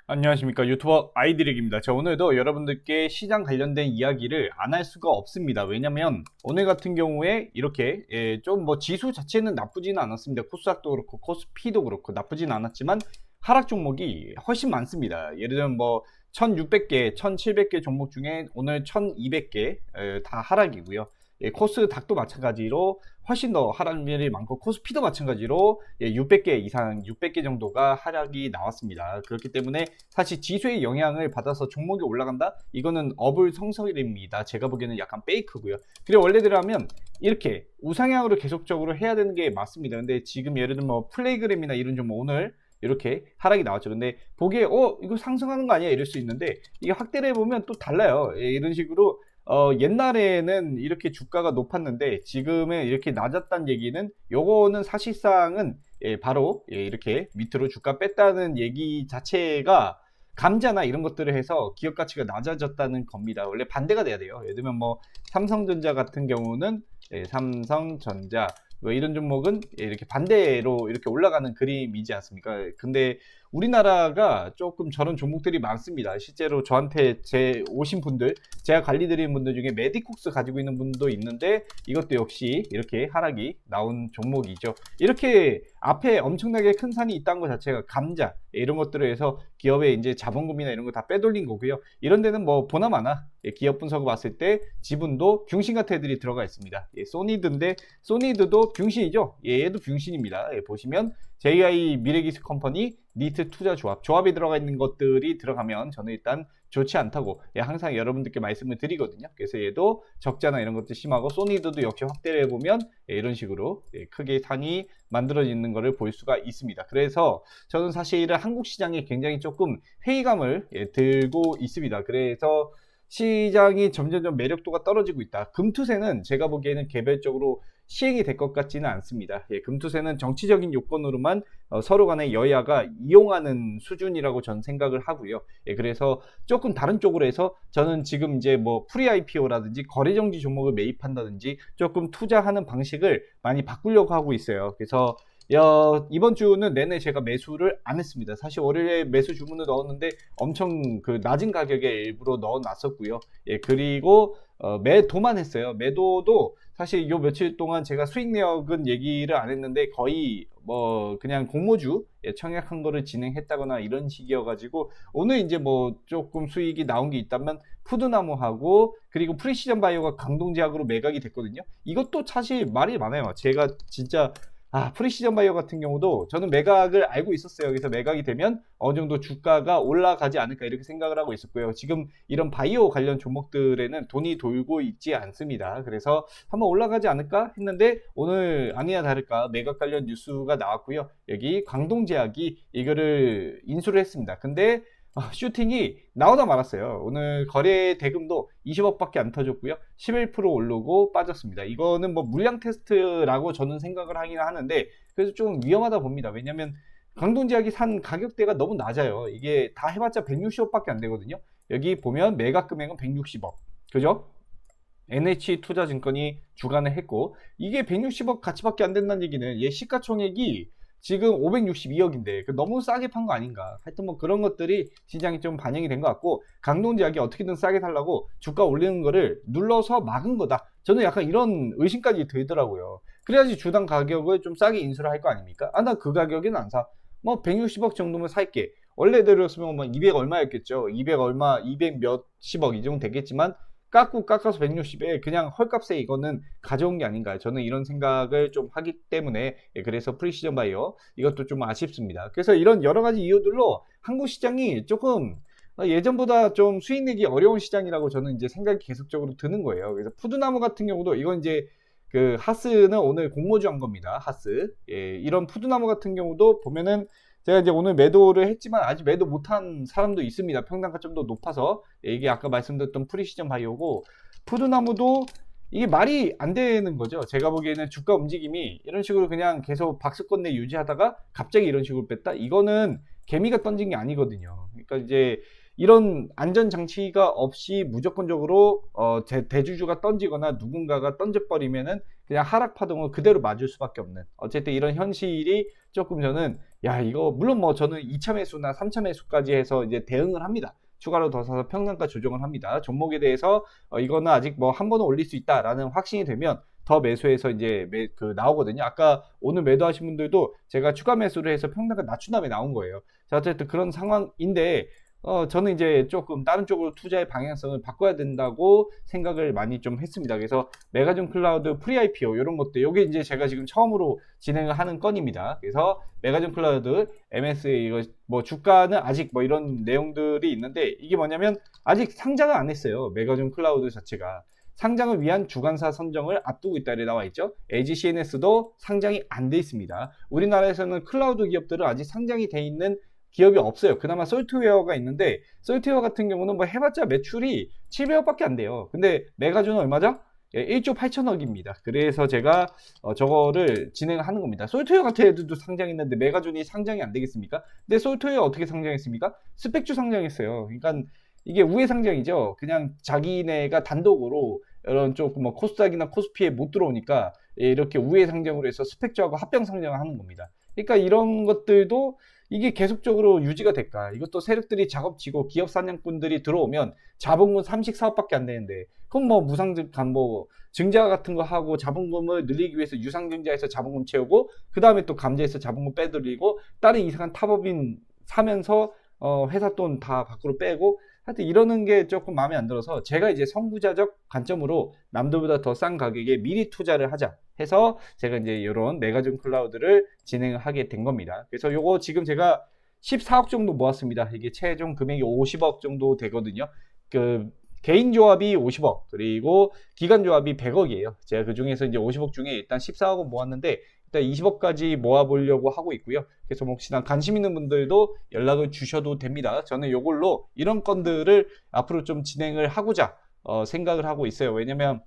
안녕하십니까, 유튜버 아이디렉입니다. 자, 오늘도 여러분들께 시장 관련된 이야기를 안 할 수가 없습니다. 왜냐면 오늘 같은 경우에 이렇게 좀 뭐 지수 자체는 나쁘지는 않았습니다. 코스닥도 그렇고 코스피도 그렇고 나쁘진 않았지만 하락 종목이 훨씬 많습니다. 예를 들면 뭐 1600개 1700개 종목 중에 오늘 1200개 다 하락이고요. 코스닥도 마찬가지로 훨씬 더 하락률이 많고, 코스피도 마찬가지로 600개 이상, 600개 정도가 하락이 나왔습니다. 그렇기 때문에 사실 지수의 영향을 받아서 종목이 올라간다? 이거는 어불성설입니다. 제가 보기에는 약간 페이크고요. 그리고 원래대로라면 이렇게 우상향으로 계속적으로 해야 되는 게 맞습니다. 근데 지금 예를 들면 뭐 플레이그램이나 이런 종목 오늘 이렇게 하락이 나왔죠. 근데 보기에 이거 상승하는 거 아니야? 이럴 수 있는데, 이게 확대를 해보면 또 달라요. 이런 식으로 옛날에는 이렇게 주가가 높았는데 지금은 이렇게 낮았다는 얘기는, 요거는 사실상은 바로 이렇게 밑으로 주가 뺐다는 얘기 자체가 감자나 이런 것들을 해서 기업 가치가 낮아졌다는 겁니다. 원래 반대가 돼야 돼요. 예를 들면 뭐 삼성전자 같은 경우는 삼성전자 뭐 이런 종목은 이렇게 반대로 이렇게 올라가는 그림이지 않습니까? 근데 우리나라가 조금 저런 종목들이 많습니다. 실제로 저한테 오신 분들, 제가 관리 드리는 분들 중에 메디콕스 가지고 있는 분도 있는데, 이것도 역시 이렇게 하락이 나온 종목이죠. 이렇게 앞에 엄청나게 큰 산이 있다는 것 자체가 감자 이런 것들을 해서 기업의 이제 자본금이나 이런 거 다 빼돌린 거고요. 이런 데는 뭐 보나마나 기업 분석을 봤을 때 지분도 병신 같은 애들이 들어가 있습니다. 소니드인데, 소니드도 병신이죠. 얘도 병신입니다. 보시면 JI 미래기술 컴퍼니 니트 투자 조합이 들어가 있는 것들이 들어가면 저는 일단 좋지 않다고 항상 여러분들께 말씀을 드리거든요. 그래서 얘도 적자나 이런 것도 심하고, 소니드도 역시 확대를 해보면 이런 식으로 크게 산이 만들어지는 것을 볼 수가 있습니다. 그래서 저는 사실은 한국 시장에 굉장히 조금 회의감을 들고 있습니다. 그래서 시장이 점점점 매력도가 떨어지고 있다. 금투세는 제가 보기에는 개별적으로 시행이 될 것 같지는 않습니다. 금투세는 정치적인 요건으로만 서로 간의 여야가 이용하는 수준이라고 저는 생각을 하고요. 그래서 조금 다른 쪽으로 해서 저는 지금 이제 뭐 프리 IPO라든지 거래정지 종목을 매입한다든지 조금 투자하는 방식을 많이 바꾸려고 하고 있어요. 그래서 이번 주는 내내 제가 매수를 안 했습니다. 사실 월요일에 매수 주문을 넣었는데 엄청 그 낮은 가격에 일부러 넣어 놨었고요. 그리고 매도만 했어요. 매도도 사실 요 며칠 동안 제가 수익력은 얘기를 안 했는데 거의 뭐 그냥 공모주 청약한 거를 진행했다거나 이런 식이어가지고, 오늘 이제 뭐 조금 수익이 나온 게 있다면 푸드나무하고 그리고 프리시전 바이오가 강동제약으로 매각이 됐거든요. 이것도 사실 말이 많아요. 제가 진짜 프리시전 바이오 같은 경우도 저는 매각을 알고 있었어요. 그래서 매각이 되면 어느 정도 주가가 올라가지 않을까 이렇게 생각을 하고 있었고요. 지금 이런 바이오 관련 종목들에는 돈이 돌고 있지 않습니다. 그래서 한번 올라가지 않을까 했는데 오늘 아니나 다를까 매각 관련 뉴스가 나왔고요. 여기 광동제약이 이거를 인수를 했습니다. 근데 슈팅이 나오다 말았어요. 오늘 거래 대금도 20억밖에 안 터졌고요. 11% 오르고 빠졌습니다. 이거는 뭐 물량 테스트라고 저는 생각을 하긴 하는데, 그래서 좀 위험하다 봅니다. 왜냐면 광동제약이 산 가격대가 너무 낮아요. 이게 다 해봤자 160억밖에 안 되거든요. 여기 보면 매각 금액은 160억. 그죠? NH투자증권이 주관을 했고, 이게 160억 가치밖에 안 된다는 얘기는 얘 시가총액이 지금 562억인데 너무 싸게 판 거 아닌가. 하여튼 뭐 그런 것들이 시장에 좀 반영이 된 것 같고, 강동제약이 어떻게든 싸게 살라고 주가 올리는 거를 눌러서 막은 거다. 저는 약간 이런 의심까지 들더라고요. 그래야지 주당 가격을 좀 싸게 인수를 할 거 아닙니까? 나 그 가격에는 안 사. 뭐 160억 정도면 살게. 원래대로였으면 뭐 200 얼마였겠죠. 200 얼마, 200 몇십억 이 정도 되겠지만 깎아서 160에 그냥 헐값에 이거는 가져온 게 아닌가, 저는 이런 생각을 좀 하기 때문에 그래서 프리시전 바이오 이것도 좀 아쉽습니다. 그래서 이런 여러 가지 이유들로 한국 시장이 조금 예전보다 좀 수익 내기 어려운 시장이라고 저는 이제 생각이 계속적으로 드는 거예요. 그래서 푸드나무 같은 경우도 이건 이제 그 하스는 오늘 공모주 한 겁니다. 하스. 이런 푸드나무 같은 경우도 보면은 제가 이제 오늘 매도를 했지만 아직 매도 못한 사람도 있습니다. 평단가 좀 더 높아서. 이게 아까 말씀드렸던 프리시전 바이오고, 푸드나무도 이게 말이 안 되는 거죠. 제가 보기에는 주가 움직임이 이런 식으로 그냥 계속 박스권 내 유지하다가 갑자기 이런 식으로 뺐다? 이거는 개미가 던진 게 아니거든요. 그러니까 이제 이런 안전장치가 없이 무조건적으로 대주주가 던지거나 누군가가 던져버리면은 그냥 하락 파동을 그대로 맞을 수밖에 없는, 어쨌든 이런 현실이 조금 저는 야, 이거 물론 뭐 저는 2차 매수나 3차 매수까지 해서 이제 대응을 합니다. 추가로 더 사서 평단가 조정을 합니다. 종목에 대해서 이거는 아직 뭐 한 번은 올릴 수 있다라는 확신이 되면 더 매수해서 이제 나오거든요. 아까 오늘 매도하신 분들도 제가 추가 매수를 해서 평단가 낮춘 다음에 나온 거예요. 자, 어쨌든 그런 상황인데 저는 이제 조금 다른 쪽으로 투자의 방향성을 바꿔야 된다고 생각을 많이 좀 했습니다. 그래서 메가존 클라우드 프리 IPO 이런 것들, 요게 이제 제가 지금 처음으로 진행을 하는 건입니다. 그래서 메가존 클라우드 MSA 이거 뭐 주가는 아직 뭐 이런 내용들이 있는데, 이게 뭐냐면 아직 상장을 안 했어요. 메가존 클라우드 자체가. 상장을 위한 주관사 선정을 앞두고 있다 이렇게 나와 있죠. LG CNS도 상장이 안 돼 있습니다. 우리나라에서는 클라우드 기업들은 아직 상장이 돼 있는 기업이 없어요. 그나마 솔트웨어가 있는데, 솔트웨어 같은 경우는 뭐 해봤자 매출이 700억밖에 안 돼요. 근데 메가존은 얼마죠? 1조 8천억입니다. 그래서 제가 저거를 진행하는 겁니다. 솔트웨어 같은 애들도 상장했는데 메가존이 상장이 안 되겠습니까? 근데 솔트웨어 어떻게 상장했습니까? 스펙주 상장했어요. 그러니까 이게 우회 상장이죠. 그냥 자기네가 단독으로 이런 조금 뭐 코스닥이나 코스피에 못 들어오니까 이렇게 우회 상장으로 해서 스펙주하고 합병 상장을 하는 겁니다. 그러니까 이런 것들도 이게 계속적으로 유지가 될까? 이것도 세력들이 작업치고 기업 사냥꾼들이 들어오면 자본금 34억밖에 안 되는데, 그럼 뭐 무상증, 뭐 증자 같은 거 하고 자본금을 늘리기 위해서 유상증자해서 자본금 채우고, 그 다음에 또 감자해서 자본금 빼돌리고, 다른 이상한 타법인 사면서 회사 돈 다 밖으로 빼고, 하여튼 이러는 게 조금 마음에 안 들어서 제가 이제 선구자적 관점으로 남들보다 더 싼 가격에 미리 투자를 하자 해서 제가 이제 이런 메가존 클라우드를 진행을 하게 된 겁니다. 그래서 요거 지금 제가 14억 정도 모았습니다. 이게 최종 금액이 50억 정도 되거든요. 그 개인 조합이 50억, 그리고 기관 조합이 100억이에요. 제가 그 중에서 이제 50억 중에 일단 14억은 모았는데, 일단 20억까지 모아보려고 하고 있고요. 그래서 혹시나 관심 있는 분들도 연락을 주셔도 됩니다. 저는 이걸로 이런 건들을 앞으로 좀 진행을 하고자 생각을 하고 있어요. 왜냐면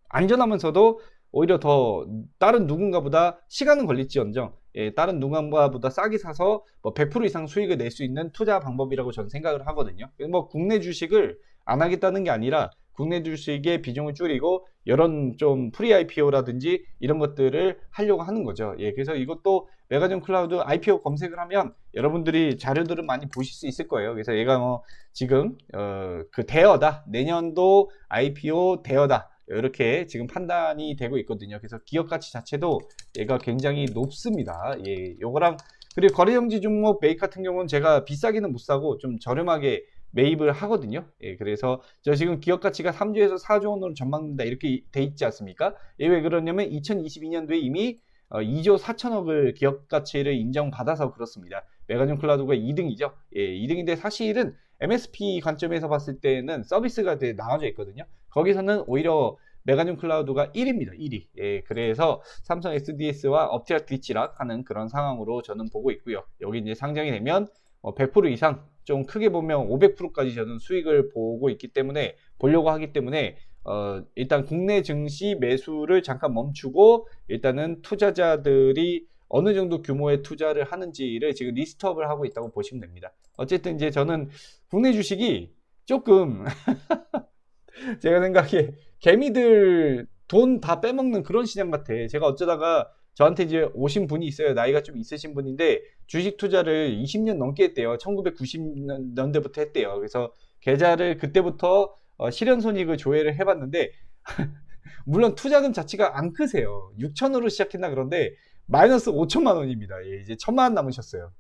안전하면서도 오히려 더 다른 누군가보다 시간은 걸릴지언정 다른 누군가보다 싸게 사서 뭐 100% 이상 수익을 낼 수 있는 투자 방법이라고 저는 생각을 하거든요. 뭐 국내 주식을 안 하겠다는 게 아니라 국내 주식의 비중을 줄이고 이런 좀 프리 IPO라든지 이런 것들을 하려고 하는 거죠. 그래서 이것도 메가존 클라우드 IPO 검색을 하면 여러분들이 자료들을 많이 보실 수 있을 거예요. 그래서 얘가 뭐 지금 그 대여다, 내년도 IPO 대여다, 이렇게 지금 판단이 되고 있거든요. 그래서 기업 가치 자체도 얘가 굉장히 높습니다. 요거랑 그리고 거래정지 종목 매입 같은 경우는 제가 비싸게는 못 사고 좀 저렴하게 매입을 하거든요. 그래서 저 지금 기업 가치가 3조에서 4조 원으로 전망된다 이렇게 돼 있지 않습니까? 왜 그러냐면 2022년도에 이미 2조 4천억을 기업 가치를 인정받아서 그렇습니다. 메가존 클라우드가 2등이죠. 2등인데 사실은 MSP 관점에서 봤을 때는 서비스가 되게 나눠져 있거든요. 거기서는 오히려 메가존 클라우드가 1위입니다. 1위. 그래서 삼성 SDS와 업티아 뒤치락 하는 그런 상황으로 저는 보고 있고요. 여기 이제 상장이 되면 100% 이상, 좀 크게 보면 500%까지 저는 수익을 보려고 하기 때문에 일단 국내 증시 매수를 잠깐 멈추고 일단은 투자자들이 어느 정도 규모의 투자를 하는지를 지금 리스트업을 하고 있다고 보시면 됩니다. 어쨌든 이제 저는 국내 주식이 조금 제가 생각에 개미들 돈 다 빼먹는 그런 시장 같아. 제가 어쩌다가 저한테 이제 오신 분이 있어요. 나이가 좀 있으신 분인데 주식 투자를 20년 넘게 했대요. 1990년대부터 했대요. 그래서 계좌를 그때부터 실현손익을 조회를 해봤는데 물론 투자금 자체가 안 크세요. 6천으로 시작했나 그런데 마이너스 5천만 원입니다. 이제 1,000만 원 남으셨어요.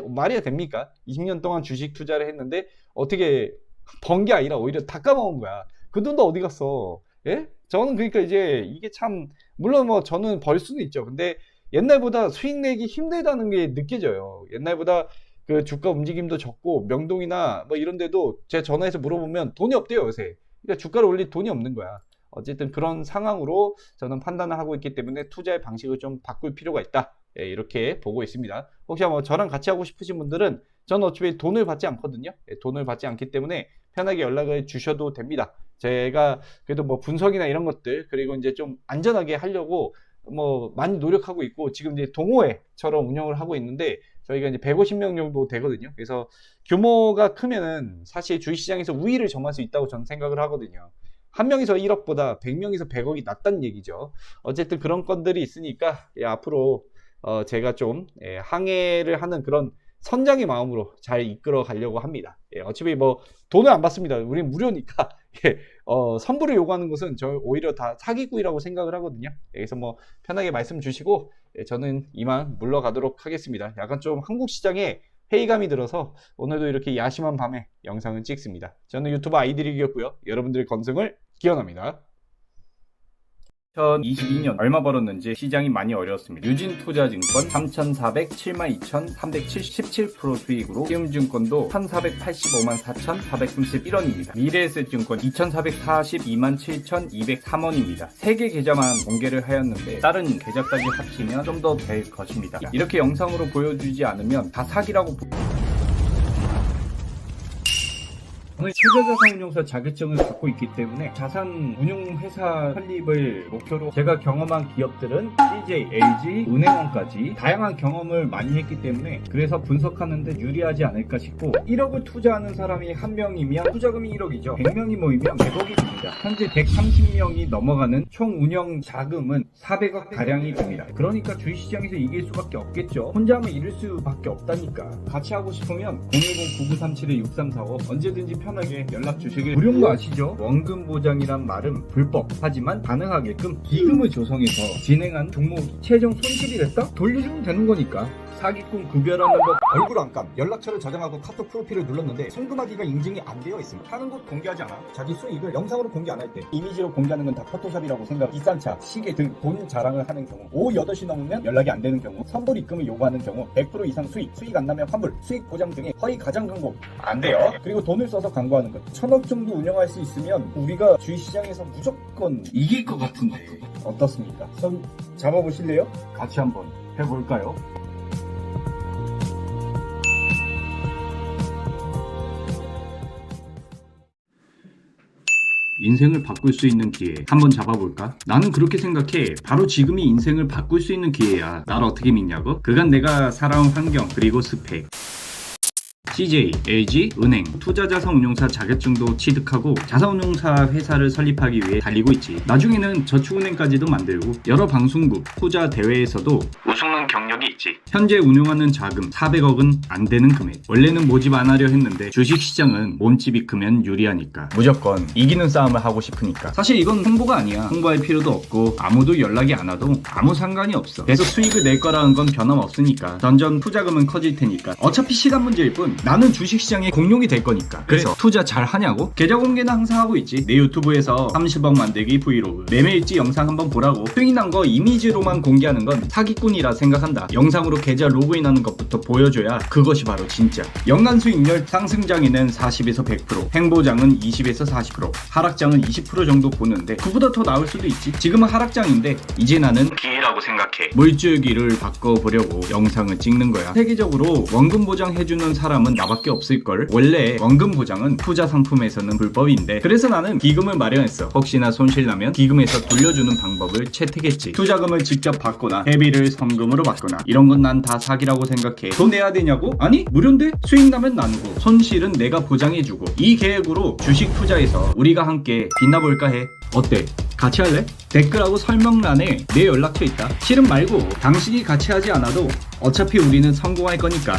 말이 됩니까? 20년 동안 주식 투자를 했는데 어떻게 번 게 아니라 오히려 다 까먹은 거야. 그 돈도 어디 갔어? 저는 그러니까 이제 이게 참, 물론 뭐 저는 벌 수는 있죠. 근데 옛날보다 수익 내기 힘들다는 게 느껴져요. 옛날보다 그 주가 움직임도 적고 명동이나 뭐 이런 데도 제가 전화해서 물어보면 돈이 없대요, 요새. 그러니까 주가를 올릴 돈이 없는 거야. 어쨌든 그런 상황으로 저는 판단을 하고 있기 때문에 투자의 방식을 좀 바꿀 필요가 있다. 이렇게 보고 있습니다. 혹시 뭐 저랑 같이 하고 싶으신 분들은 저는 어차피 돈을 받지 않거든요. 돈을 받지 않기 때문에 편하게 연락을 주셔도 됩니다. 제가 그래도 뭐 분석이나 이런 것들, 그리고 이제 좀 안전하게 하려고 뭐 많이 노력하고 있고, 지금 이제 동호회처럼 운영을 하고 있는데 저희가 이제 150명 정도 되거든요. 그래서 규모가 크면은 사실 주식시장에서 우위를 점할 수 있다고 저는 생각을 하거든요. 한 명이서 1억보다 100명이서 100억이 낫다는 얘기죠. 어쨌든 그런 건들이 있으니까 앞으로 제가 좀 항해를 하는 그런 선장의 마음으로 잘 이끌어 가려고 합니다. 어차피 뭐 돈을 안 받습니다. 우린 무료니까. 선불을 요구하는 것은 저 오히려 다 사기꾼이라고 생각을 하거든요. 그래서 뭐 편하게 말씀 주시고 저는 이만 물러가도록 하겠습니다. 약간 좀 한국 시장에 회의감이 들어서 오늘도 이렇게 야심한 밤에 영상을 찍습니다. 저는 유튜버 아이드릭이었고요. 여러분들의 건승을 기원합니다. 2022년 얼마 벌었는지 시장이 많이 어려웠습니다. 유진투자증권 3,400, 72,377% 수익으로 키움증권도 1,485만 4,431원입니다. 미래에셋증권 2,442만 7,203원입니다. 3개 계좌만 공개를 하였는데 다른 계좌까지 합치면 좀 더 될 것입니다. 이렇게 영상으로 보여주지 않으면 다 사기라고 저는 투자자산운용사 자격증을 갖고 있기 때문에 자산운용회사 설립을 목표로 제가 경험한 기업들은 CJ, LG, 은행원까지 다양한 경험을 많이 했기 때문에 그래서 분석하는데 유리하지 않을까 싶고 1억을 투자하는 사람이 1명이면 투자금이 1억이죠. 100명이 모이면 100억이 됩니다. 현재 130명이 넘어가는 총 운영 자금은 400억 가량이 됩니다. 그러니까 주식시장에서 이길 수밖에 없겠죠. 혼자 하면 잃을 수밖에 없다니까. 같이 하고 싶으면 010-9937-6345 언제든지 편하게 연락 주시길. 무료인 거 아시죠? 원금 보장이란 말은 불법. 하지만 가능하게끔 기금을 조성해서 진행한 종목이 최종 손실이 됐다? 돌려주면 되는 거니까. 사기꾼 구별하는 법. 얼굴 안감, 연락처를 저장하고 카톡 프로필을 눌렀는데 송금하기가 인증이 안 되어 있습니다. 하는 곳 공개하지 않아. 자기 수익을 영상으로 공개 안 할 때 이미지로 공개하는 건 다 포토샵이라고 생각. 비싼 차, 시계 등 돈 자랑을 하는 경우, 오후 8시 넘으면 연락이 안 되는 경우, 선불 입금을 요구하는 경우, 100% 이상 수익 안 나면 환불, 수익 보장 등의 허위 가장 광고 안 돼요. 그리고 돈을 써서 광고하는 것. 1,000억 정도 운영할 수 있으면 우리가 주식시장에서 무조건 이길 것 같은데 어떻습니까? 손 잡아보실래요? 같이 한번 해볼까요? 인생을 바꿀 수 있는 기회 한번 잡아볼까? 나는 그렇게 생각해. 바로 지금이 인생을 바꿀 수 있는 기회야. 나를 어떻게 믿냐고? 그간 내가 살아온 환경 그리고 스펙, CJ, LG, 은행, 투자자산운용사 자격증도 취득하고 자산운용사 회사를 설립하기 위해 달리고 있지. 나중에는 저축은행까지도 만들고 여러 방송국, 투자 대회에서도 우승한 경력이 있지. 현재 운용하는 자금 400억은 안 되는 금액. 원래는 모집 안 하려 했는데 주식시장은 몸집이 크면 유리하니까 무조건 이기는 싸움을 하고 싶으니까. 사실 이건 홍보가 아니야. 홍보할 필요도 없고 아무도 연락이 안 와도 아무 상관이 없어. 계속 수익을 낼 거라는 건 변함없으니까. 점점 투자금은 커질 테니까. 어차피 시간 문제일 뿐 나는 주식시장의 공룡이 될 거니까. 그래서 투자 잘 하냐고? 계좌 공개는 항상 하고 있지. 내 유튜브에서 30억 만들기 브이로그, 매매일지 영상 한번 보라고. 수익 난 거 이미지로만 공개하는 건 사기꾼이라 생각한다. 영상으로 계좌 로그인하는 것부터 보여줘야 그것이 바로 진짜. 연간 수익률 상승장에는 40에서 100%, 행보장은 20에서 40%, 하락장은 20% 정도 보는데 그보다 더 나을 수도 있지. 지금은 하락장인데 이제 나는 기회라고 생각해. 물줄기를 바꿔보려고 영상을 찍는 거야. 세계적으로 원금 보장해주는 사람은 나밖에 없을걸. 원래 원금 보장은 투자 상품에서는 불법인데 그래서 나는 기금을 마련했어. 혹시나 손실나면 기금에서 돌려주는 방법을 채택했지. 투자금을 직접 받거나 회비를 성금으로 받거나 이런 건 난 다 사기라고 생각해. 돈 내야 되냐고? 아니 무료인데? 수익 나면 나누고 손실은 내가 보장해주고. 이 계획으로 주식 투자에서 우리가 함께 빛나볼까 해. 어때? 같이 할래? 댓글하고 설명란에 내 연락처 있다. 실은 말고 당신이 같이 하지 않아도 어차피 우리는 성공할 거니까